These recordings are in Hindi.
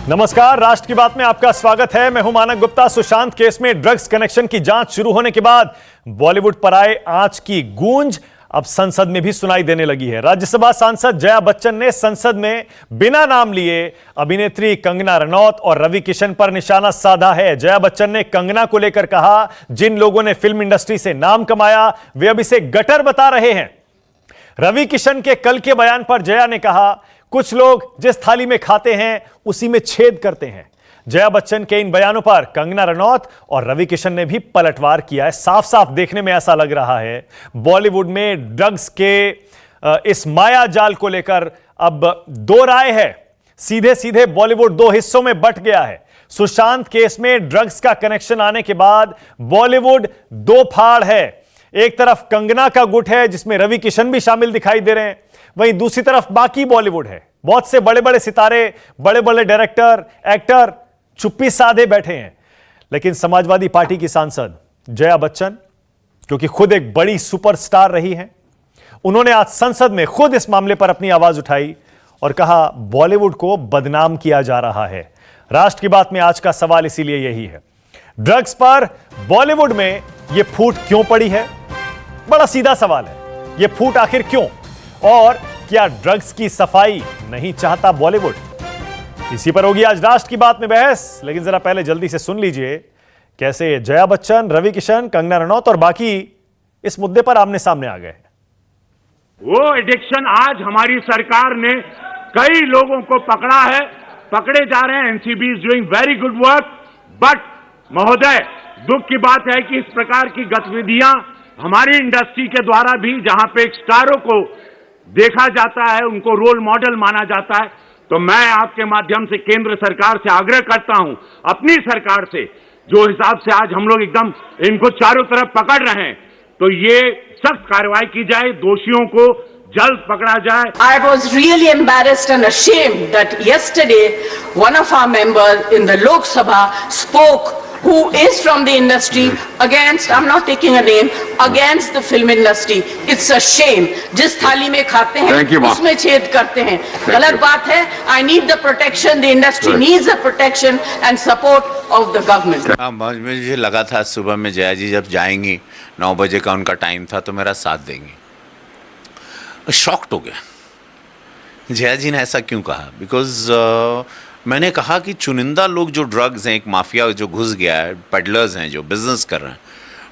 नमस्कार, राष्ट्र की बात में आपका स्वागत है। मैं हूं मानक गुप्ता। सुशांत केस में ड्रग्स कनेक्शन की जांच शुरू होने के बाद बॉलीवुड पर आए आंच की गूंज अब संसद में भी सुनाई देने लगी है। राज्यसभा सांसद जया बच्चन ने संसद में बिना नाम लिए अभिनेत्री कंगना रनौत और रवि किशन पर निशाना साधा है। जया बच्चन ने कंगना को लेकर कहा, जिन लोगों ने फिल्म इंडस्ट्री से नाम कमाया वे अब इसे गटर बता रहे हैं। रवि किशन के कल के बयान पर जया ने कहा, कुछ लोग जिस थाली में खाते हैं उसी में छेद करते हैं। जया बच्चन के इन बयानों पर कंगना रनौत और रवि किशन ने भी पलटवार किया है। साफ साफ देखने में ऐसा लग रहा है बॉलीवुड में ड्रग्स के इस माया जाल को लेकर अब दो राय है। सीधे सीधे बॉलीवुड दो हिस्सों में बंट गया है। सुशांत केस में ड्रग्स का कनेक्शन आने के बाद बॉलीवुड दो फाड़ है। एक तरफ कंगना का गुट है जिसमें रवि किशन भी शामिल दिखाई दे रहे हैं, वहीं दूसरी तरफ बाकी बॉलीवुड है। बहुत से बड़े बड़े सितारे, बड़े बड़े डायरेक्टर, एक्टर चुप्पी साधे बैठे हैं। लेकिन समाजवादी पार्टी की सांसद जया बच्चन, क्योंकि खुद एक बड़ी सुपरस्टार रही हैं, उन्होंने आज संसद में खुद इस मामले पर अपनी आवाज उठाई और कहा, बॉलीवुड को बदनाम किया जा रहा है। राष्ट्र की बात में आज का सवाल इसीलिए यही है, ड्रग्स पर बॉलीवुड में यह फूट क्यों पड़ी है? बड़ा सीधा सवाल है, यह फूट आखिर क्यों? और क्या ड्रग्स की सफाई नहीं चाहता बॉलीवुड? इसी पर होगी आज राष्ट्र की बात में बहस। लेकिन जरा पहले जल्दी से सुन लीजिए कैसे जया बच्चन, रवि किशन, कंगना रनौत और बाकी इस मुद्दे पर आमने सामने आ गए। वो एडिक्शन आज हमारी सरकार ने कई लोगों को पकड़ा है, पकड़े जा रहे हैं। NCB is doing very good work. But महोदय, दुख की बात है कि इस प्रकार की गतिविधियां हमारी इंडस्ट्री के द्वारा भी, जहां पे एक स्टारों को देखा जाता है, उनको रोल मॉडल माना जाता है, तो मैं आपके माध्यम से केंद्र सरकार से आग्रह करता हूं, अपनी सरकार से, जो हिसाब से आज हम लोग एकदम इनको चारों तरफ पकड़ रहे हैं, तो ये सख्त कार्रवाई की जाए, दोषियों को जल्द पकड़ा जाए। I was really embarrassed and ashamed that yesterday one of our members in the Lok Sabha spoke, who is from the industry, against, I'm not taking a name, against the film industry. It's a shame. जिस थाली में खाते हैं उसमें छेद करते हैं, गलत बात है। I need the protection, the industry needs the protection and support of the government. मुझे लगा था सुबह में जया जी जब जाएंगी, 9 बजे का उनका टाइम था, तो मेरा साथ देंगी। शॉक्ड हो गया, जया जी ने ऐसा क्यों कहा? बिकॉज मैंने कहा कि चुनिंदा लोग जो ड्रग्स हैं, एक माफिया जो घुस गया है, पेडलर्स हैं जो बिजनेस कर रहे हैं,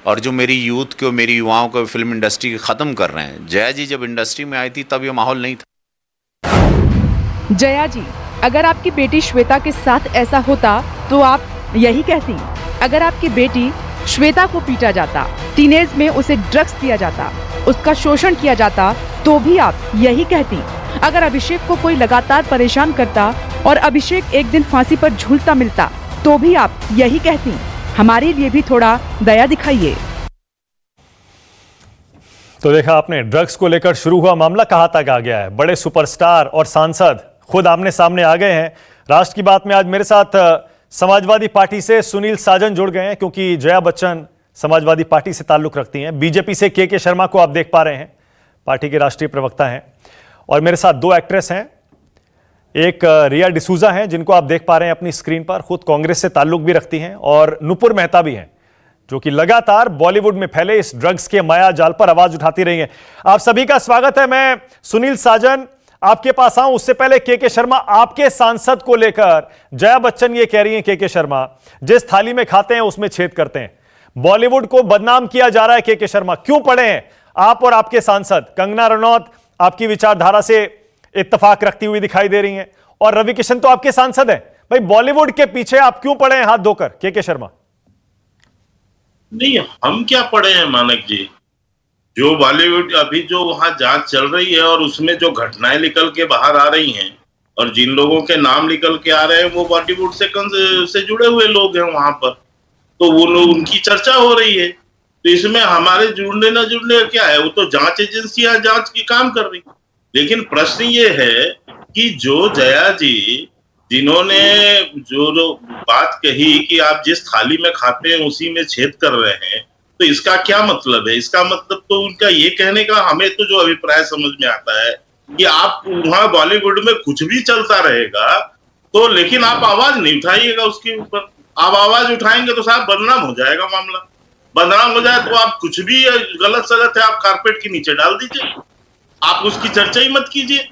और जो मेरी यूथ को, मेरी युवाओं को फिल्म इंडस्ट्री ख़त्म कर रहे हैं। जया जी जब इंडस्ट्री में आई थी तब ये माहौल नहीं था। जया जी, अगर आपकी बेटी श्वेता के साथ ऐसा होता तो आप यही कहती? अगर आपकी बेटी श्वेता को पीटा जाता, टीनेज में उसे ड्रग्स दिया जाता, उसका शोषण किया जाता, तो भी आप यही कहती? अगर अभिषेक को कोई लगातार परेशान करता और अभिषेक एक दिन फांसी पर झूलता मिलता, तो भी आप यही कहती? हमारे लिए भी थोड़ा दया दिखाइए। तो देखा आपने, ड्रग्स को लेकर शुरू हुआ मामला कहां तक आ गया है। बड़े सुपरस्टार और सांसद खुद आमने सामने आ गए हैं। राष्ट्र की बात में आज मेरे साथ समाजवादी पार्टी से सुनील साजन जुड़ गए हैं, क्योंकि जया बच्चन समाजवादी पार्टी से ताल्लुक रखती हैं। बीजेपी से के शर्मा को आप देख पा रहे हैं, पार्टी के राष्ट्रीय प्रवक्ता हैं। और मेरे साथ दो एक्ट्रेस हैं, एक रिया डिसूजा हैं जिनको आप देख पा रहे हैं अपनी स्क्रीन पर, खुद कांग्रेस से ताल्लुक भी रखती हैं, और नुपुर मेहता भी हैं जो कि लगातार बॉलीवुड में फैले इस ड्रग्स के माया जाल पर आवाज उठाती रही हैं। आप सभी का स्वागत है। मैं सुनील साजन आपके पास आऊं उससे पहले के शर्मा, आपके सांसद को लेकर जया बच्चन ये कह रही हैं, के शर्मा, जिस थाली में खाते हैं उसमें छेद करते हैं। बॉलीवुड को बदनाम किया जा रहा है। के शर्मा, क्यों पड़े हैं आप और आपके सांसद? कंगना रनौत आपकी विचारधारा से इत्तेफाक रखती हुई दिखाई दे रही हैं, और रवि किशन तो आपके सांसद हैं। भाई, बॉलीवुड के पीछे आप क्यों पड़े हैं हाथ धोकर? के शर्मा। नहीं, हम क्या पड़े हैं मानक जी, जो बॉलीवुड अभी जो वहां जांच चल रही है और उसमें जो घटनाएं निकल के बाहर आ रही हैं और जिन लोगों के नाम निकल के आ रहे हैं वो बॉलीवुड से जुड़े हुए लोग हैं वहां पर, तो वो लोग, उनकी चर्चा हो रही है। तो इसमें हमारे जुड़ने ना जुड़ने क्या है? वो तो जांच एजेंसियां जांच की काम कर रही। लेकिन प्रश्न ये है कि जो जया जी, जिन्होंने जो बात कही कि आप जिस थाली में खाते हैं उसी में छेद कर रहे हैं, तो इसका क्या मतलब है? इसका मतलब तो उनका ये कहने का, हमें तो जो अभिप्राय समझ में आता है कि आप वहां बॉलीवुड में कुछ भी चलता रहेगा, तो लेकिन आप आवाज नहीं उठाइएगा उसके ऊपर। आप आवाज उठाएंगे तो साहब बदनाम हो जाएगा मामला। बदनाम हो जाए तो आप कुछ भी गलत सलत है आप कारपेट के नीचे डाल दीजिए, आप उसकी चर्चा ही मत कीजिए।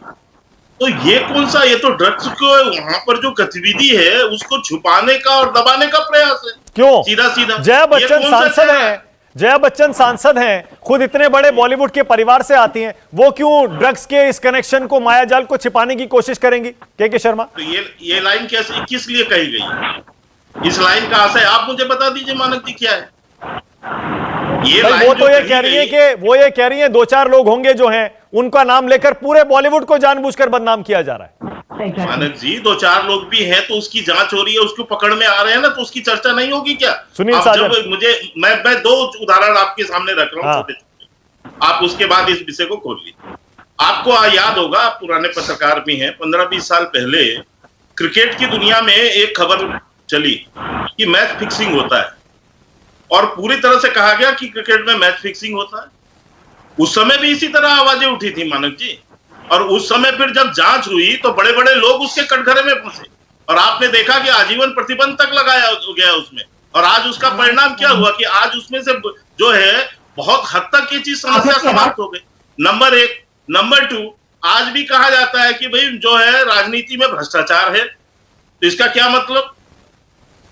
तो ये कौन सा, ये तो ड्रग्स को वहां पर जो गतिविधि है उसको छुपाने का और दबाने का प्रयास है। क्यों? सीधा सीधा जया बच्चन सांसद हैं, जया बच्चन सांसद हैं, खुद इतने बड़े बॉलीवुड के परिवार से आती हैं, वो क्यों ड्रग्स के इस कनेक्शन को, मायाजाल को छिपाने की कोशिश करेंगी? के शर्मा, तो ये लाइन कैसे, किस लिए कही गई? इस लाइन का आशय आप मुझे बता दीजिए मानक जी क्या है? वो तो ये कह रही है कि वो ये कह रही है 2-4 लोग होंगे जो हैं उनका नाम लेकर पूरे बॉलीवुड को जानबूझकर बदनाम किया जा रहा है। मानक जी 2-4 लोग भी हैं तो उसकी जांच हो रही है, उसको पकड़ में आ रहे हैं ना, तो उसकी चर्चा नहीं होगी क्या? सुनील साजन, मुझे मैं 2 उदाहरण आपके सामने रख रहा हूँ छोटे छोटे, आप उसके बाद इस विषय को खोल लीजिए। आपको याद होगा, आप पुराने पत्रकार भी हैं, 15-20 साल पहले क्रिकेट की दुनिया में एक खबर चली कि मैच फिक्सिंग होता है और पूरी तरह से कहा गया कि क्रिकेट में मैच फिक्सिंग होता है। उस समय भी इसी तरह आवाजें उठी थी मानक जी, और उस समय फिर जब जांच हुई तो बड़े बड़े लोग उसके कटघरे में फंसे और आपने देखा कि आजीवन प्रतिबंध तक लगाया गया उसमें। और आज उसका परिणाम क्या हुआ कि आज उसमें से जो है बहुत हद तक ये चीज समस्या समाप्त हो गई। नंबर 1। नंबर 2, आज भी कहा जाता है कि भाई जो है राजनीति में भ्रष्टाचार है। तो इसका क्या मतलब?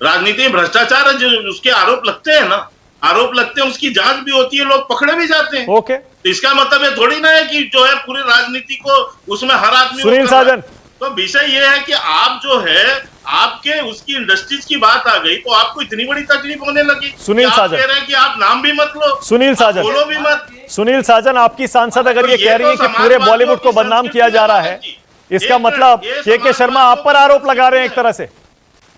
राजनीति में भ्रष्टाचार है, जो उसके आरोप लगते हैं ना, आरोप लगते हैं, उसकी जांच भी होती है, लोग पकड़े भी जाते हैं। ओके, तो इसका मतलब ये थोड़ी ना है कि जो है पूरी राजनीति को उसमें हर आदमी। सुनील साजन, तो विषय ये है कि आप जो है आपके उसकी इंडस्ट्रीज की बात आ गई तो आपको इतनी बड़ी तकलीफ होने लगी। सुनील साजन कह रहे हैं कि आप नाम भी मत लो, सुनील साजन बोलो भी मत। सुनील साजन, आपकी सांसद अगर ये कह रही है कि पूरे बॉलीवुड को बदनाम किया जा रहा है, इसका मतलब के शर्मा आप पर आरोप लगा रहे हैं एक तरह से।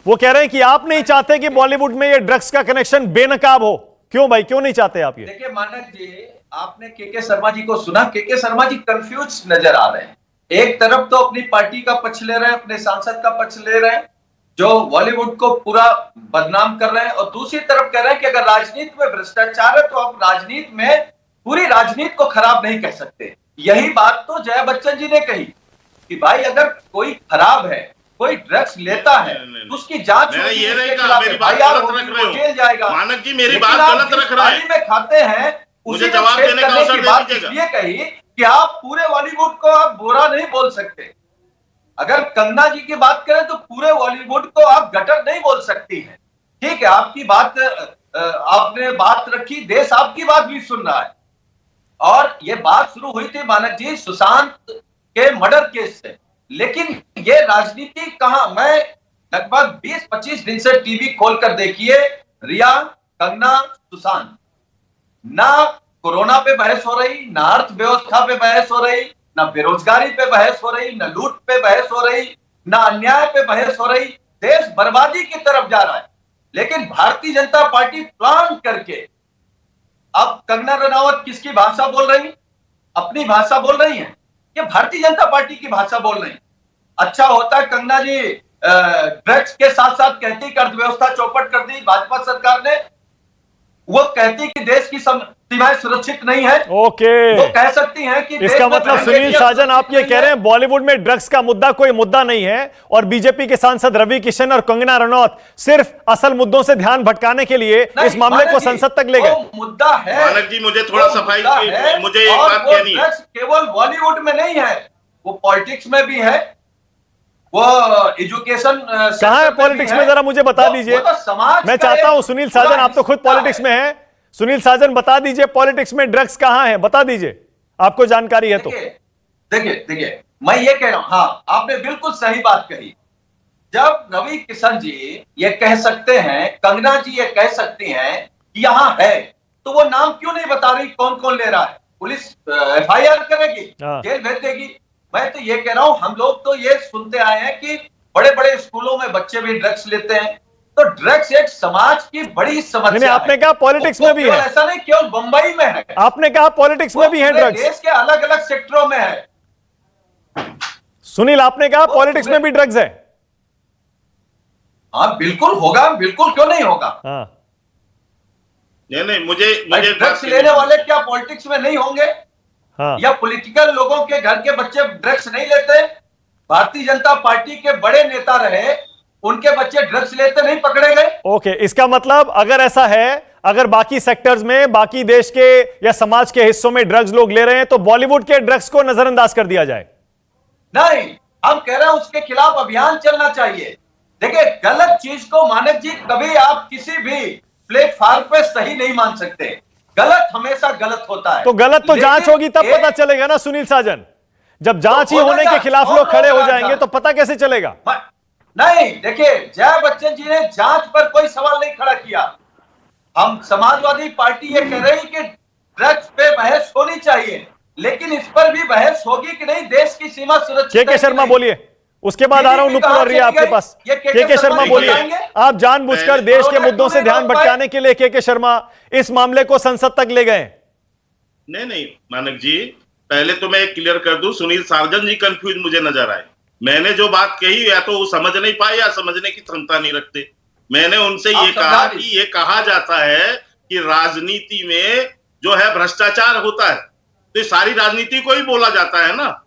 वो कह रहे हैं कि आप नहीं चाहते कि बॉलीवुड में ये ड्रग्स का कनेक्शन बेनकाब हो। क्यों भाई, क्यों नहीं चाहते आप ये? देखिए मानक जी, आपने के शर्मा जी को सुना, के शर्मा जी कंफ्यूज नजर आ रहे हैं। एक तरफ तो अपनी पार्टी का पक्ष ले रहे हैं, अपने सांसद का पक्ष ले रहे हैं जो बॉलीवुड को पूरा बदनाम कर रहे हैं, और दूसरी तरफ कह रहे हैं कि अगर राजनीति में भ्रष्टाचार है तो आप राजनीति में पूरी राजनीति को खराब नहीं कह सकते। यही बात तो जया बच्चन जी ने कही कि भाई अगर कोई खराब है, कोई ड्रग्स लेता है तो उसकी जांच होगी, ये उसके नहीं कहा, खिलाफ मेरी बात FIR गलत होगी, रख रहे वो हो। जेल जाएगा। मानक जी मेरी लेकिन बात आप गलत जिस रख रहे हैं। थाली में खाते हैं उसी मुझे में जवाब छेद देने का करने अवसर की दे बात दीजिएगा। इसलिए कही कि आप पूरे बॉलीवुड को आप बुरा नहीं बोल सकते। अगर कंगना जी की बात करें तो पूरे बॉलीवुड को आप गटर नहीं बोल सकती हैं। ठीक है, आपकी बात आपने बात रखी, देश आपकी बात भी सुन रहा है। और ये बात शुरू हुई थी मानक जी सुशांत के मर्डर केस से, लेकिन ये राजनीति कहां, मैं लगभग 20-25 दिन से टीवी खोलकर देखिए, रिया, कंगना, सुशांत, ना कोरोना पे बहस हो रही, ना अर्थव्यवस्था पे बहस हो रही, ना बेरोजगारी पे बहस हो रही, ना लूट पे बहस हो रही, ना अन्याय पे बहस हो रही। देश बर्बादी की तरफ जा रहा है, लेकिन भारतीय जनता पार्टी प्लान करके, अब कंगना रनावत किसकी भाषा बोल रही? अपनी भाषा बोल रही है, ये भारतीय जनता पार्टी की भाषा बोल रही है। अच्छा होता कंगना जी ड्रग्स के साथ साथ कहती कि अर्थव्यवस्था चौपट कर दी भाजपा सरकार ने, वो कहती कि देश की सीमाएं सुरक्षित नहीं है। ओके, वो कह सकती हैं कि इसका मतलब सुनील साजन आप ये कह रहे हैं बॉलीवुड में ड्रग्स का मुद्दा कोई मुद्दा नहीं है और बीजेपी के सांसद रवि किशन और कंगना रनौत सिर्फ असल मुद्दों से ध्यान भटकाने के लिए इस मामले को संसद तक ले गए। मुद्दा है मानक जी, मुझे थोड़ा सफाई, मुझे एक बात कहनी है। केवल बॉलीवुड में नहीं है, वो पॉलिटिक्स में भी है, वो एजुकेशन कहां है पॉलिटिक्स में, जरा मुझे बता दीजिए। मैं चाहता हूं सुनील साजन, आप तो खुद पॉलिटिक्स में हैं, सुनील साजन बता दीजिए पॉलिटिक्स में ड्रग्स कहां है, बता दीजिए, आपको जानकारी है तो। देखिए मैं ये कह रहा हूं, हाँ आपने बिल्कुल सही बात कही। जब रवि किशन जी ये कह सकते हैं, कंगना जी ये कह सकती हैं कि यहां है, तो वो नाम क्यों नहीं बता रही कौन कौन ले रहा है? पुलिस FIR करेगी, जेल भेज देगी। मैं तो ये कह रहा हूं, हम लोग तो ये सुनते आए हैं कि बड़े बड़े स्कूलों में बच्चे भी ड्रग्स लेते हैं, तो ड्रग्स एक समाज की बड़ी समस्या है। आपने कहा पॉलिटिक्स में भी है, ऐसा नहीं केवल बंबई में है, आपने कहा पॉलिटिक्स में भी है ड्रग्स, देश के अलग अलग सेक्टरों में है। सुनील आपने कहा पॉलिटिक्स में भी ड्रग्स है। हाँ बिल्कुल होगा, बिल्कुल क्यों नहीं होगा। हाँ नहीं, मुझे ड्रग्स लेने वाले क्या पॉलिटिक्स में नहीं होंगे? हाँ। या पॉलिटिकल लोगों के घर के बच्चे ड्रग्स नहीं लेते? भारतीय जनता पार्टी के बड़े नेता रहे, उनके बच्चे ड्रग्स लेते नहीं पकड़े गए। ओके, इसका मतलब अगर ऐसा है, अगर बाकी सेक्टर्स में, बाकी देश के या समाज के हिस्सों में ड्रग्स लोग ले रहे हैं तो बॉलीवुड के ड्रग्स को नजरअंदाज कर दिया जाए? नहीं, हम कह रहे हैं उसके खिलाफ अभियान चलना चाहिए। देखिए, गलत चीज को मानक जी कभी आप किसी भी प्लेटफॉर्म पे सही नहीं मान सकते। गलत हमेशा गलत होता है। तो गलत तो जांच होगी तब पता चलेगा ना सुनील साजन। जब जांच ही होने के खिलाफ लोग खड़े हो जाएंगे तो पता कैसे चलेगा? नहीं, देखिए, जया बच्चन जी ने जांच पर कोई सवाल नहीं खड़ा किया। हम समाजवादी पार्टी ये कह रही कि ड्रग्स पे बहस होनी चाहिए, लेकिन इस पर भी बहस होगी कि नहीं, देश की सीमा सुरक्षित। के शर्मा बोलिए, उसके बाद आ रहा हूं नुपुर और रिया आपके पास। के शर्मा बोलिए, आप जानबूझकर देश के मुद्दों से ध्यान भटकाने के लिए के शर्मा इस मामले को संसद तक ले गए। नहीं मानक जी, पहले तो मैं क्लियर कर दूं, सुनील सार्जन जी कंफ्यूज मुझे नजर आए। मैंने जो बात कही या तो वो समझ नहीं पाए या समझने की क्षमता नहीं रखते। मैंने उनसे ये कहा कि ये कहा जाता है कि राजनीति में जो है भ्रष्टाचार होता है, तो सारी राजनीति को ही बोला जाता है ना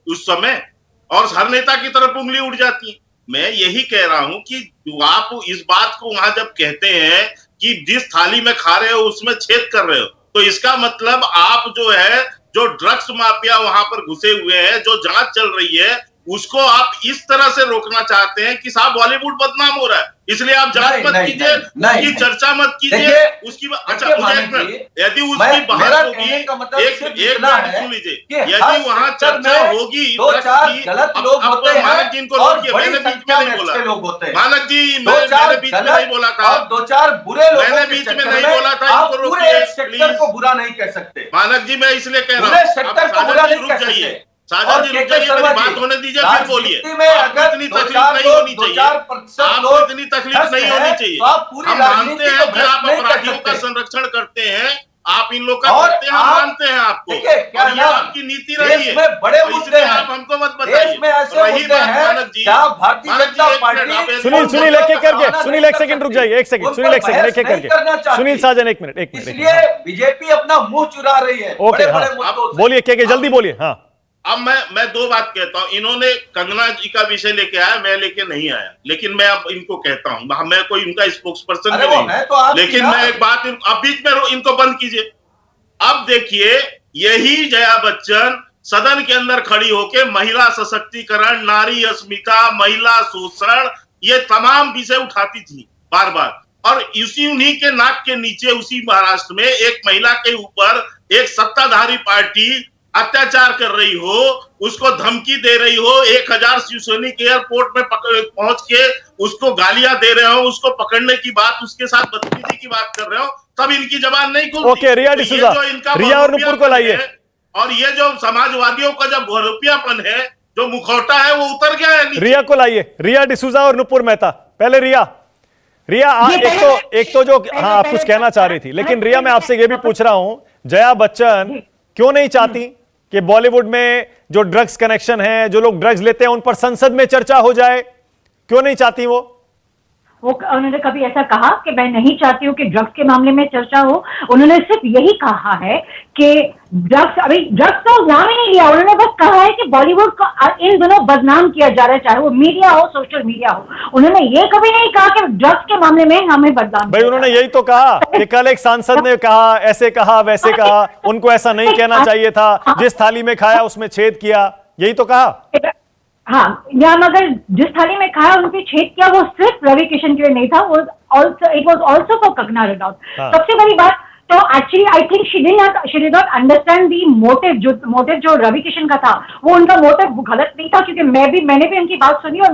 उस समय, और हर नेता की तरफ उंगली उठ जाती है। मैं यही कह रहा हूं कि आप इस बात को वहां जब कहते हैं कि जिस थाली में खा रहे हो उसमें छेद कर रहे हो, तो इसका मतलब आप जो है, जो ड्रग्स माफिया वहां पर घुसे हुए हैं, जो जांच चल रही है, उसको आप इस तरह से रोकना चाहते हैं कि साहब बॉलीवुड बदनाम हो रहा है, इसलिए आप जांच मत कीजिए, उसकी चर्चा मत कीजिए, उसकी अच्छा यदि उसकी बहस होगी, एक बात सुन लीजिए, यदि वहां चर्चा होगी, मानक जी इनको रोकिए, मैंने बीच में नहीं बोला, मानक जी मैंने बीच में नहीं बोला था, दो चार बुरे लोग, मैंने बीच में नहीं बोला था, इनको रोकिए सेक्टर को बुरा नहीं कह सकते। मानक जी मैं इसलिए कह रहा हूँ, रुक जाइए, साझा जी रुक जाइए, मेरी बात होने दीजिए, फिर बोलिए। आपको इतनी तकलीफ नहीं होनी चाहिए, आपको इतनी तकलीफ नहीं होनी चाहिए। हम मानते हैं कि आप अपराधियों का संरक्षण करते हैं, आप इन लोग का करते हैं, हम मानते हैं आपको, और ये आपकी नीति रही है, इसलिए आप हमको मत बताइए। रही बात मानक जी, सुनील एक एक करके, सुनील एक सेकंड रुक जाइए, एक सेकंड सुनील, एक सेकंड एक एक करके, सुनील साजन एक मिनट। इसलिए बीजेपी अपना मुंह चुरा रही है। ओके, बोलिए के जल्दी बोलिए। हाँ, अब मैं दो बात कहता हूं। इन्होंने कंगना जी का विषय लेके आया, मैं लेके नहीं आया, लेकिन मैं अब इनको कहता हूं, मैं कोई इनका स्पोक्स पर्सन भी नहीं, लेकिन मैं एक बात, अब बीच में इनको बंद कीजिए। अब देखिए, यही जया बच्चन सदन के अंदर खड़ी होके महिला सशक्तिकरण, नारी अस्मिता, महिला शोषण, ये तमाम विषय उठाती थी बार बार, और उन्हीं के नाक के नीचे उसी महाराष्ट्र में एक महिला के ऊपर एक सत्ताधारी पार्टी अत्याचार कर रही हो, उसको धमकी दे रही हो, 1000 शिवसैनिक एयरपोर्ट में पहुंच के उसको गालियां दे रहे हो, उसको पकड़ने की बात, उसके साथ बदतमीजी की बात कर रहे हो, तब इनकी जबान नहीं खुलती। ओके, रिया डिसूजा, रिया और नुपुर को लाइए। और ये जो समाजवादियों का जब बहुरूपियापन है, जो मुखौटा है, वो उतर गया है। रिया को लाइए, रिया डिसूजा और नुपुर मेहता। पहले रिया एक तो जो, हाँ आप कुछ कहना चाह रही थी, लेकिन रिया मैं आपसे ये भी पूछ रहा हूं, जया बच्चन क्यों नहीं चाहती कि बॉलीवुड में जो ड्रग्स कनेक्शन है, जो लोग ड्रग्स लेते हैं, उन पर संसद में चर्चा हो जाए? क्यों नहीं चाहती वो? उन्होंने कभी ऐसा कहा कि मैं नहीं चाहती हूँ कि ड्रग्स के मामले में चर्चा हो? उन्होंने सिर्फ यही कहा है कि ड्रग्स तो नाम ही नहीं लिया, उन्होंने बस कहा है कि बॉलीवुड को इन दिनों बदनाम किया जा रहा है, चाहे वो मीडिया हो, सोशल मीडिया हो। उन्होंने ये कभी नहीं कहा कि ड्रग्स के मामले में हमें बदनाम। भाई उन्होंने यही तो कहा कि कल एक सांसद ने कहा, ऐसे कहा वैसे कहा, उनको ऐसा नहीं कहना चाहिए था, जिस थाली में खाया उसमें छेद किया, यही तो कहा। हाँ, या मगर जिस थाली में खाया उनपे छेद किया, वो सिर्फ रवि किशन के लिए नहीं था, it was also for Kangana Ranaut. सबसे बड़ी बात तो actually I think she did not understand the motive जो रवि किशन का था, वो उनका मोटिव गलत नहीं था, क्योंकि मैंने भी उनकी बात सुनी और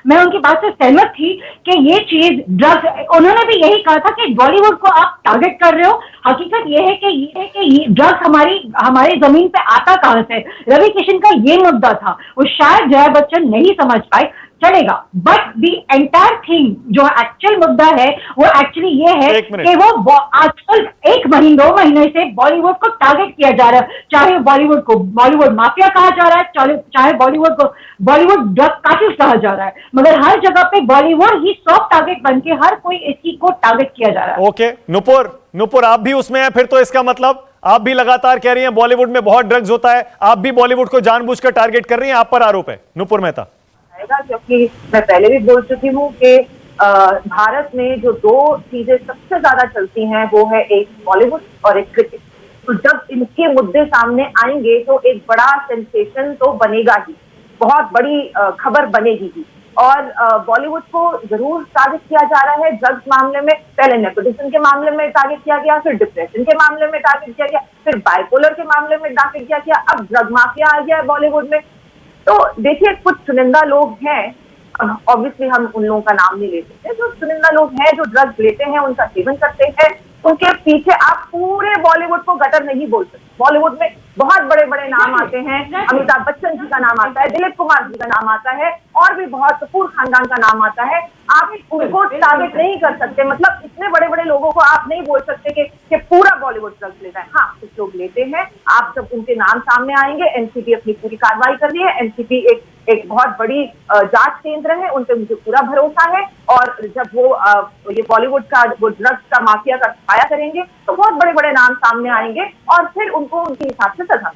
मैं उनकी बात से सहमत थी कि ये चीज ड्रग्स, उन्होंने भी यही कहा था कि बॉलीवुड को आप टारगेट कर रहे हो। हकीकत ये है कि ड्रग्स हमारी जमीन पे आता कहां से, रवि किशन का ये मुद्दा था, वो शायद जया बच्चन नहीं समझ पाए, चलेगा, बट द एंटायर थिंग जो एक्चुअल मुद्दा है वो एक्चुअली ये है कि वो आजकल 2 महीने से बॉलीवुड को टारगेट किया जा रहा है, चाहे बॉलीवुड को बॉलीवुड माफिया कहा जा रहा है, चाहे बॉलीवुड को बॉलीवुड ड्रग काफिल कहा जा रहा है, मगर हर जगह पे बॉलीवुड ही सॉफ्ट टारगेट बन के हर कोई इसी को टारगेट किया जा रहा है। ओके, नुपुर आप भी उसमें है फिर तो, इसका मतलब आप भी लगातार कह रही हैं बॉलीवुड में बहुत ड्रग्स होता है, आप भी बॉलीवुड को जानबूझकर टारगेट कर रही हैं, आप पर आरोप है। नुपुर मेहता। क्योंकि मैं पहले भी बोल चुकी हूँ कि भारत में जो दो चीजें सबसे ज्यादा चलती हैं वो है एक बॉलीवुड और एक क्रिकेट। तो जब इनके मुद्दे सामने आएंगे तो एक बड़ा सेंसेशन तो बनेगा ही, बहुत बड़ी खबर बनेगी ही। और बॉलीवुड को जरूर टारगेट किया जा रहा है ड्रग्स मामले में। पहले नेपोटिज्म के मामले में टारगेट किया गया, फिर डिप्रेशन के मामले में टारगेट किया गया, फिर बाइपोलर के मामले में टारगेट किया गया, अब ड्रग माफिया आ गया है बॉलीवुड में। तो देखिए, कुछ चुनिंदा लोग हैं, ऑब्वियसली हम उन लोगों का नाम नहीं ले सकते, जो चुनिंदा लोग हैं जो ड्रग्स लेते हैं, उनका सेवन करते हैं, उनके पीछे आप पूरे बॉलीवुड को गटर नहीं बोल सकते। बॉलीवुड में बहुत बड़े बड़े नाम आते हैं, अमिताभ बच्चन जी का नाम आता है, दिलीप कुमार जी का नाम आता है, और भी बहुत कपूर खानदान का नाम आता है। आप उनको टारगेट नहीं कर सकते, मतलब इतने बड़े बड़े लोगों को आप नहीं बोल सकते कि पूरा बॉलीवुड ड्रग्स लेता है। हाँ, कुछ लोग लेते हैं। आप जब उनके नाम सामने आएंगे, एनसीबी अपनी पूरी कार्रवाई कर रही है, एनसीबी एक बहुत बड़ी जांच केंद्र है, उन पर मुझे पूरा भरोसा है। और जब वो ये बॉलीवुड का वो ड्रग्स का माफिया का सफाया करेंगे तो बहुत बड़े बड़े नाम सामने आएंगे और फिर उनको उनके हिसाब से सजा।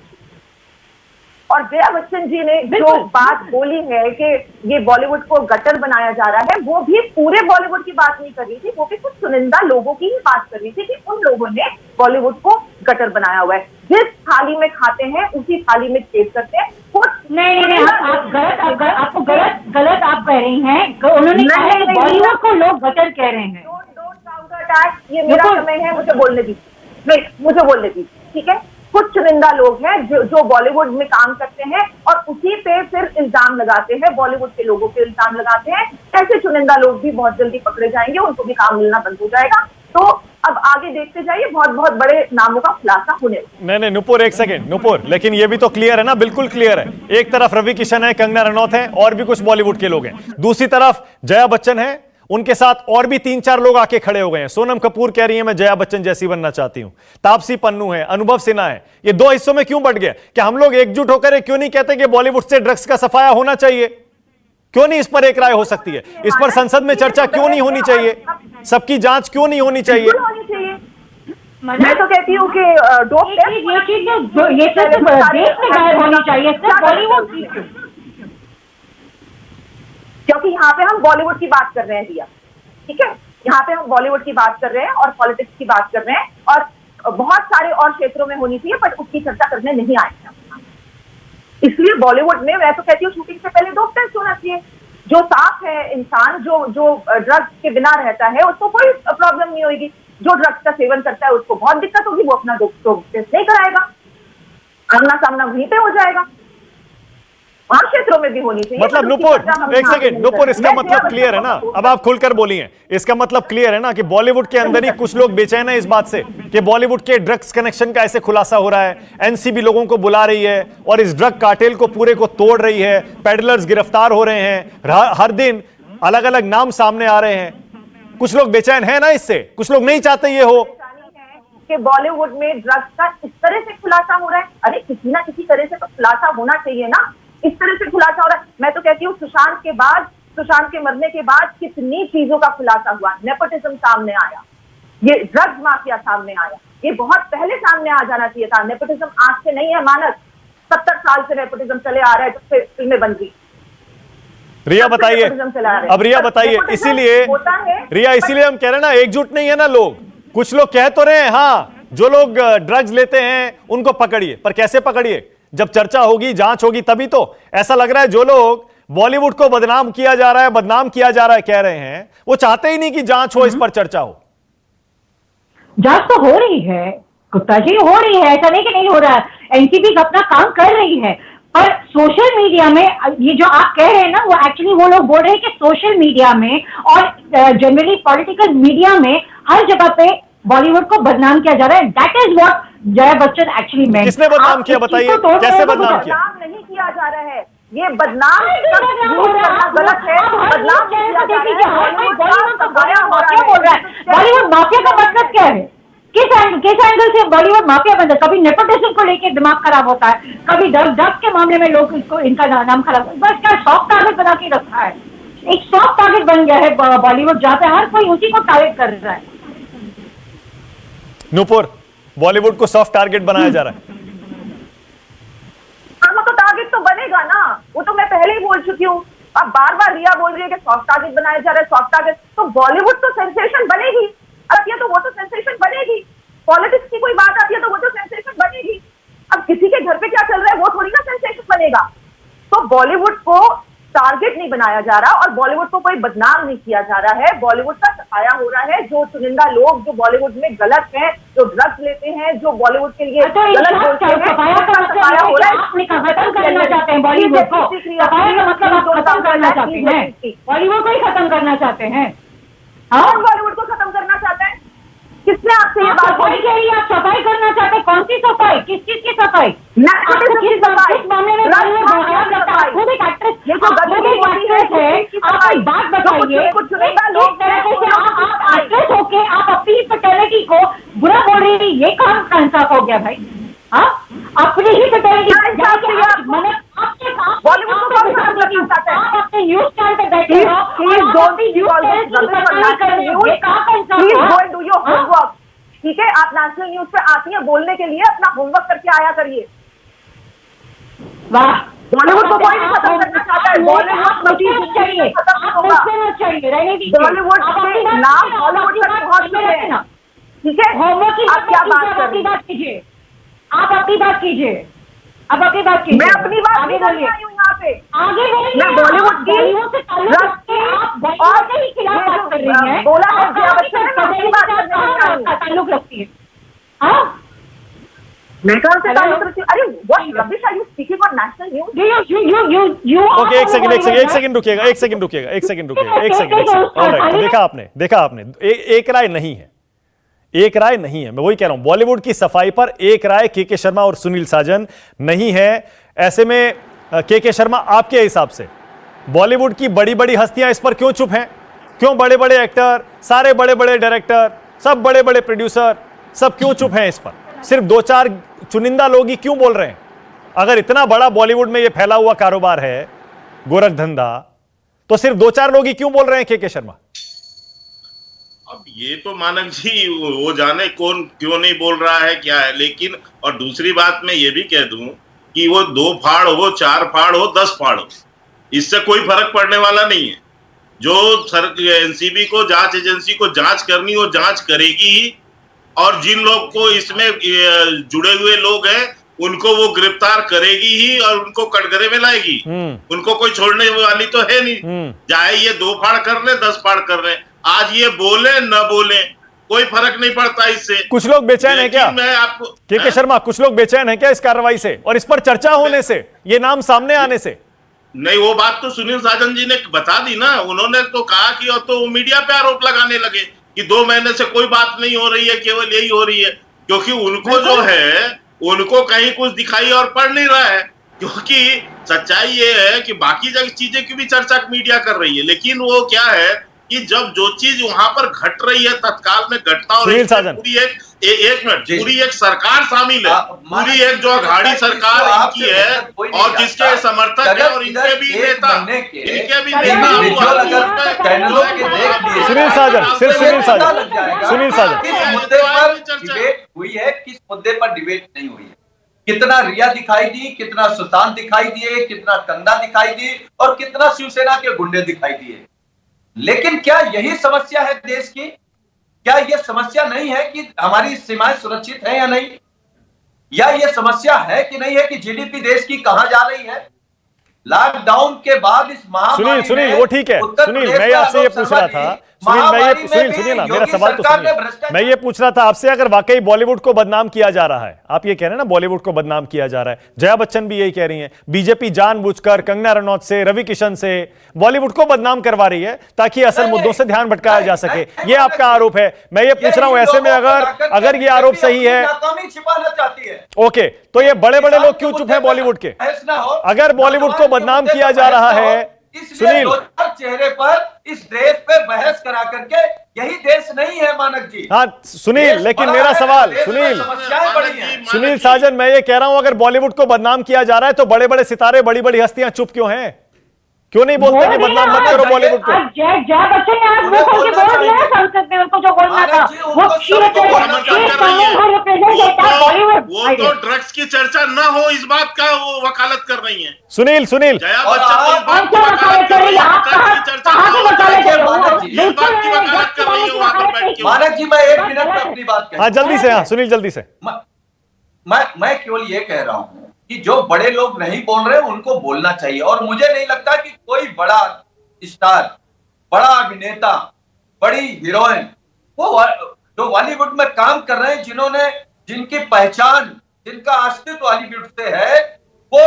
और जया बच्चन जी ने जो बात बोली है कि ये बॉलीवुड को गटर बनाया जा रहा है, वो भी पूरे बॉलीवुड की बात नहीं कर रही थी, वो भी कुछ चुनिंदा लोगों की ही बात कर रही थी कि उन लोगों ने बॉलीवुड को गटर बनाया हुआ है। जिस थाली में खाते हैं उसी थाली में छेद करते हैं। नहीं, आपको गलत आप कह रही हैं। उन्होंने कहा है बॉलीवुड को लोग गटर कह रहे हैं। ये मेरा समय है, मुझे बोलने दीजिए, ठीक है। कुछ चुनिंदा लोग हैं जो बॉलीवुड में काम करते हैं और उसी पे फिर इल्जाम लगाते हैं, बॉलीवुड के लोगों पे इल्जाम लगाते हैं। ऐसे चुनिंदा लोग भी बहुत जल्दी पकड़े जाएंगे, उनको भी काम मिलना बंद हो जाएगा। तो अब आगे देखते जाइए, बहुत बहुत बड़े नामों का खुलासा होने। नहीं नुपुर, एक सेकंड नुपुर, लेकिन ये भी तो क्लियर है ना, बिल्कुल क्लियर है। एक तरफ रवि किशन है, कंगना रनौत है, और भी कुछ बॉलीवुड के लोग हैं। दूसरी तरफ जया बच्चन है, उनके साथ और भी 3-4 लोग आके खड़े हो गए हैं। सोनम कपूर कह रही है मैं जया बच्चन जैसी बनना चाहती हूं, तापसी पन्नू है, अनुभव सिन्हा है। ये दो हिस्सों में क्यों बंट गया? क्या हम लोग एकजुट होकर क्यों नहीं कहते कि बॉलीवुड से ड्रग्स का सफाया होना चाहिए? क्यों नहीं इस पर एक राय हो सकती है? इस पर संसद में चर्चा क्यों नहीं होनी चाहिए? सबकी जांच क्यों नहीं होनी चाहिए? मैं तो कहती हूँ कि ये चीज देश में गायब होनी चाहिए, सिर्फ बॉलीवुड की, क्योंकि यहाँ पे हम बॉलीवुड की बात कर रहे हैं दिया, ठीक है। यहाँ पे हम बॉलीवुड की बात कर रहे हैं और पॉलिटिक्स की बात कर रहे हैं, और बहुत सारे और क्षेत्रों में होनी चाहिए, पर उसकी चर्चा करने नहीं आए हैं। इसलिए बॉलीवुड में मैं तो कहती हूँ शूटिंग से पहले 2 टेस्ट होना चाहिए। जो साफ है इंसान, जो ड्रग्स के बिना रहता है, उसको कोई प्रॉब्लम नहीं होगी। जो ड्रग्स का सेवन करता है उसको बहुत दिक्कत होगी, वो अपना टेस्ट नहीं कराएगा, आमना सामना वहीं पे हो जाएगा। वहां क्षेत्रों में भी होनी चाहिए। मतलब नुपुर, एक सेकंड नुपुर, इसका मतलब क्लियर है ना? अब आप खुलकर बोली हैं, इसका मतलब क्लियर है ना कि बॉलीवुड के अंदर ही कुछ लोग बेचैन है इस बात से कि बॉलीवुड के ड्रग्स कनेक्शन का ऐसे खुलासा हो रहा है, एनसीबी लोगों को बुला रही है और इस ड्रग कार्टेल को पूरे को तोड़ रही है, पेडलर्स गिरफ्तार हो रहे हैं, हर दिन अलग अलग नाम सामने आ रहे हैं। कुछ लोग बेचैन है ना इससे, कुछ लोग नहीं चाहते ये हो कि बॉलीवुड में ड्रग्स का इस तरह से खुलासा हो रहा है। अरे किसी ना किसी तरह से तो खुलासा होना चाहिए ना, इस तरह से खुलासा हो रहा है। मैं तो कहती हूँ सुशांत के मरने के बाद कितनी चीजों का खुलासा हुआ। नेपोटिज्म सामने आया, ये ड्रग्स माफिया सामने आया, ये बहुत पहले सामने आ जाना चाहिए था। नेपोटिज्म आज से नहीं है मानस, 70 साल से नेपोटिज्म चले आ रहा है, जब से फिल्में बन गई। रिया बताइए, अब रिया बताइए, इसीलिए रिया, इसीलिए हम कह रहे हैं ना, एकजुट नहीं है ना लोग। कुछ लोग कह तो रहे हैं हाँ, जो लोग ड्रग्स लेते हैं उनको पकड़िए, पर कैसे पकड़िए? जब चर्चा होगी, जांच होगी, तभी तो। ऐसा लग रहा है जो लोग बॉलीवुड को बदनाम किया जा रहा है कह रहे हैं, वो चाहते ही नहीं कि जांच हो, इस पर चर्चा हो। जांच तो हो रही है गुप्ता जी, हो रही है, ऐसा नहीं कि नहीं हो रहा है। एनसीबी अपना काम कर रही है, पर सोशल मीडिया में ये जो आप कह रहे हैं ना, वो एक्चुअली वो लोग बोल रहे हैं कि सोशल मीडिया में और जनरली पॉलिटिकल मीडिया में हर जगह पे बॉलीवुड को बदनाम किया जा रहा है। That is what Jaya Bachchan actually मेंट। किसने बदनाम किया बताइए, कैसे बदनाम किया? नहीं किया जा रहा है, ये बदनाम गलत है। बदनाम बॉलीवुड माफिया का मतलब क्या है? किस एंगल से बॉलीवुड माफिया बनता है? कभी नेपोटिज्म को लेकर दिमाग खराब होता है, कभी ड्रग्स के मामले में लोग इसको इनका नाम खराब, बस क्या सॉफ्ट टारगेट बना के रखा है। एक सॉफ्ट टारगेट बन गया है बॉलीवुड, जहाँ पे हर कोई उसी को टारगेट कर रहा है। नुपुर, बॉलीवुड को सॉफ्ट टारगेट बनाया जा रहा है। हाँ, वो तो टारगेट तो बनेगा ना, वो तो मैं पहले ही बोल चुकी हूँ। अब बार बार रिया बोल रही है कि सॉफ्ट टारगेट बनाया जा रहा है, सॉफ्ट टारगेट, तो बॉलीवुड तो सेंसेशन बनेगी। आती है तो वो तो सेंसेशन बनेगी। पॉलिटिक्स की कोई बात आती है तो वो तो सेंसेशन बनेगी। अब किसी के घर पे क्या चल रहा है वो थोड़ी ना सेंसेशन बनेगा। तो बॉलीवुड को टारगेट नहीं बनाया जा रहा और बॉलीवुड को कोई बदनाम नहीं किया जा रहा है। बॉलीवुड का सफाया हो रहा है। जो चुनिंदा लोग जो बॉलीवुड में गलत हैं, जो ड्रग्स लेते हैं, जो बॉलीवुड के लिए गलत बोलते हैं, सफाया का मतलब हो रहा है खत्म करना चाहते हैं बॉलीवुड को। सफाया का मतलब आप खत्म करना चाहते हैं, बॉलीवुड को ही खत्म करना चाहते हैं। कौन बॉलीवुड को खत्म करना चाहता है? किसने आपसे ये बात बोली कह रही है? आप सफाई करना चाहते हैं? कौन सी सफाई? किस चीज की सफाई? किस मामले में खुद एक एक्ट्रेस, ये जो एक्ट्रेस है, आप एक बात बताइए, एक तरह से आप एक्ट्रेस होके आप अपनी फर्टिलिटी को बुरा बोल रही है, ये काम का इंसाफ हो गया भाई। हाँ, अपनी ही फर्टिलिटी मैंने बॉलीवुड को आप अपने न्यूज चैनल पे बैठे हो, ठीक है? आप नेशनल न्यूज पे आती है बोलने के लिए, अपना होमवर्क करके आया करिए। वाह, बॉलीवुड को कोई नहीं खत्म करना चाहता है। बॉलीवुड चाहिए, बॉलीवुड के नाम बॉलीवुड तक पहुंच गए हैं। ठीक है, होमवर्क की आप क्या बात कर रही बात कीजिए, आप अपनी बात कीजिए, आप अपनी बात कीजिए। मैं अपनी बात आगे नहीं कर बोलिए, रही हूँ यहाँ पे। आगे बोलिए। मैं बॉलीवुड की से ताल्लुक रखते हैं, आप बॉलीवुड के ही खिलाफ बात कर रही हैं। बोला है जया बच्चन ने, मैं अपनी बात करने आई हूँ। ताल्लुक रखती है। हाँ, मैं कौन से ताल्लुक रखती हूँ? अरे what rubbish are you speaking on national news? You okay, एक सेकंड रुकिएगा। ऑलराइट, तो देखा आपने एक राय नहीं है, एक राय नहीं है। मैं वही कह रहा हूं, बॉलीवुड की सफाई पर एक राय के शर्मा और सुनील साजन नहीं है। ऐसे में के शर्मा, आपके हिसाब से बॉलीवुड की बड़ी बड़ी हस्तियां इस पर क्यों चुप हैं? क्यों बड़े बड़े एक्टर, सारे बड़े बड़े डायरेक्टर, सब बड़े बड़े प्रोड्यूसर, सब क्यों चुप हैं इस पर? सिर्फ दो चार चुनिंदा लोग ही क्यों बोल रहे हैं? अगर इतना बड़ा बॉलीवुड में यह फैला हुआ कारोबार है, गोरख धंधा, तो सिर्फ दो चार लोग ही क्यों बोल रहे हैं के शर्मा? अब ये तो मानक जी वो जाने कौन क्यों नहीं बोल रहा है क्या है। लेकिन और दूसरी बात मैं ये भी कह दूं कि वो 2 फाड़ हो, 4 फाड़ हो, 10 फाड़ हो, इससे कोई फर्क पड़ने वाला नहीं है। जो एनसीबी को, जांच एजेंसी को जांच करनी हो जांच करेगी ही, और जिन लोग को इसमें जुड़े हुए लोग हैं उनको वो गिरफ्तार करेगी ही और उनको कटघरे में लाएगी। उनको कोई छोड़ने वाली तो है नहीं। चाहे ये 2 फाड़ कर ले, 10 फाड़ कर ले, आज ये बोले न बोले कोई फर्क नहीं पड़ता इससे। कुछ लोग बेचैन है क्या? मैं आपको के शर्मा, कुछ लोग बेचैन है क्या इस कार्रवाई से और इस पर चर्चा होने से, ये नाम सामने आने से? नहीं, वो बात तो सुनील साजन जी ने बता दी ना। उन्होंने तो कहा कि और तो मीडिया पे आरोप लगाने लगे कि 2 महीने से कोई बात नहीं हो रही है, केवल यही हो रही है। क्योंकि उनको जो है, उनको कहीं कुछ दिखाई और पड़ नहीं रहा है। क्योंकि सच्चाई ये है कि बाकी जगह चीजें की भी चर्चा मीडिया कर रही है, लेकिन वो क्या है कि जब जो चीज वहां पर घट रही है तत्काल में घटना, और पूरी एक मिनट, पूरी एक सरकार शामिल है, पूरी एक जो अघाड़ी सरकार इनकी है और जिसके समर्थक है और इनके भी नेता, सुनील साजन किस मुद्दे पर डिबेट हुई है, किस मुद्दे पर डिबेट नहीं हुई है? कितना रिया दिखाई दी, कितना सुशांत दिखाई दिए, कितना कंगना दिखाई दी और कितना शिवसेना के गुंडे दिखाई दिए। लेकिन क्या यही समस्या है देश की? क्या यह समस्या नहीं है कि हमारी सीमाएं सुरक्षित है या नहीं? या यह समस्या है कि नहीं है कि जीडीपी देश की कहां जा रही है? लॉकडाउन के बाद इस महामारी सुनील वो ठीक है। सुनील, मैं आपसे ये पूछ रहा था, सुनील ना, मेरा सवाल तो सुनिए। मैं ये पूछ रहा था आपसे, अगर वाकई बॉलीवुड को बदनाम किया जा रहा है, आप ये कह रहे हैं ना बॉलीवुड को बदनाम किया जा रहा है, जया बच्चन भी यही कह रही हैं, बीजेपी जानबूझकर कंगना रनौत से, रवि किशन से बॉलीवुड को बदनाम करवा रही है ताकि असल मुद्दों से ध्यान भटकाया जा सके, ये आपका आरोप है। मैं ये पूछ रहा हूं, ऐसे में अगर ये आरोप सही है, छिपाना चाहती है, ओके, तो ये बड़े बड़े लोग क्यों चुप हैं बॉलीवुड के? अगर बॉलीवुड को बदनाम किया जा रहा है, सुनील, चेहरे पर इस देश पे बहस करा करके, यही देश नहीं है मानक जी। हाँ सुनील, लेकिन मेरा सवाल, सुनील साजन, मैं ये कह रहा हूं, अगर बॉलीवुड को बदनाम किया जा रहा है तो बड़े बड़े सितारे, बड़ी बड़ी हस्तियां चुप क्यों हैं? क्यों नहीं बोलते कि बदनाम मत करो बॉलीवुड को? जया बच्चन ने आज वो बोल दिया संसद में, उनको जो बोलना था वो रिप्रेजेंट वो तो ड्रग्स की चर्चा ना हो इस बात का वो वकालत कर रही हैं। सुनील जया बच्चन तो इस बात की वकालत कर रही है, ड्रग्स की चर्चा ना हो, इस बात की वकालत कर रही है वहां पर बैठ के। मानक जी मैं 1 मिनट में अपनी बात हाँ जल्दी से, हाँ सुनील जल्दी से। मैं केवल ये कह रहा हूं कि जो बड़े लोग नहीं बोल रहे उनको बोलना चाहिए, और मुझे नहीं लगता कि कोई बड़ा स्टार, बड़ा अभिनेता, बड़ी हीरोइन, वो जो बॉलीवुड में काम कर रहे हैं, जिनकी पहचान, जिनका अस्तित्व बॉलीवुड से है, वो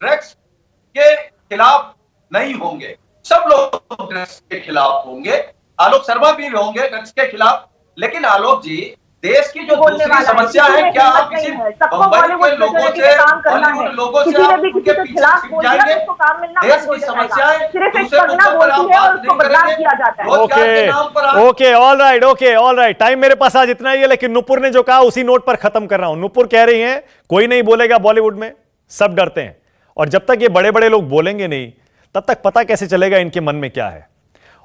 ड्रग्स के खिलाफ नहीं होंगे। सब लोग ड्रग्स के खिलाफ होंगे, आलोक शर्मा भी होंगे ड्रग्स के खिलाफ। लेकिन आलोक जी, देश की जो दूसरी समस्या है, क्या आप किसी बम्बई के लोगों से, बॉलीवुड लोगों से आप उनके पीछे छिप जाएंगे? देश की समस्या है, दूसरे मुद्दों पर आप बात नहीं करेंगे, रोजगार के नाम पर आप। ओके ऑल राइट, टाइम मेरे पास आज इतना ही है, लेकिन नुपुर ने जो कहा उसी नोट पर खत्म कर रहा हूं। नुपुर कह रही हैं कोई नहीं बोलेगा बॉलीवुड में, सब डरते हैं, और जब तक ये बड़े बड़े लोग बोलेंगे नहीं तब तक पता कैसे चलेगा इनके मन में क्या है।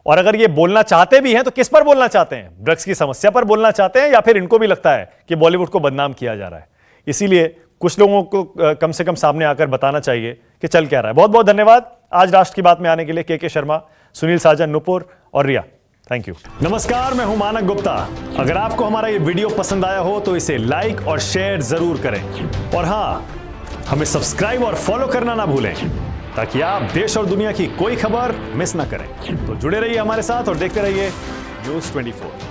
और अगर ये बोलना चाहते भी हैं तो किस पर बोलना चाहते हैं? ड्रग्स की समस्या पर बोलना चाहते हैं, या फिर इनको भी लगता है कि बॉलीवुड को बदनाम किया जा रहा है? इसीलिए कुछ लोगों को कम से कम सामने आकर बताना चाहिए कि चल क्या रहा है। बहुत बहुत धन्यवाद आज राष्ट्र की बात में आने के लिए के शर्मा, सुनील साजन, नुपुर और रिया। Thank you. नमस्कार, मैं हूं मानक गुप्ता। अगर आपको हमारा ये वीडियो पसंद आया हो तो इसे लाइक और शेयर जरूर करें, और हां, हमें सब्सक्राइब और फॉलो करना ना भूलें ताकि आप देश और दुनिया की कोई खबर मिस ना करें। तो जुड़े रहिए हमारे साथ और देखते रहिए News 24।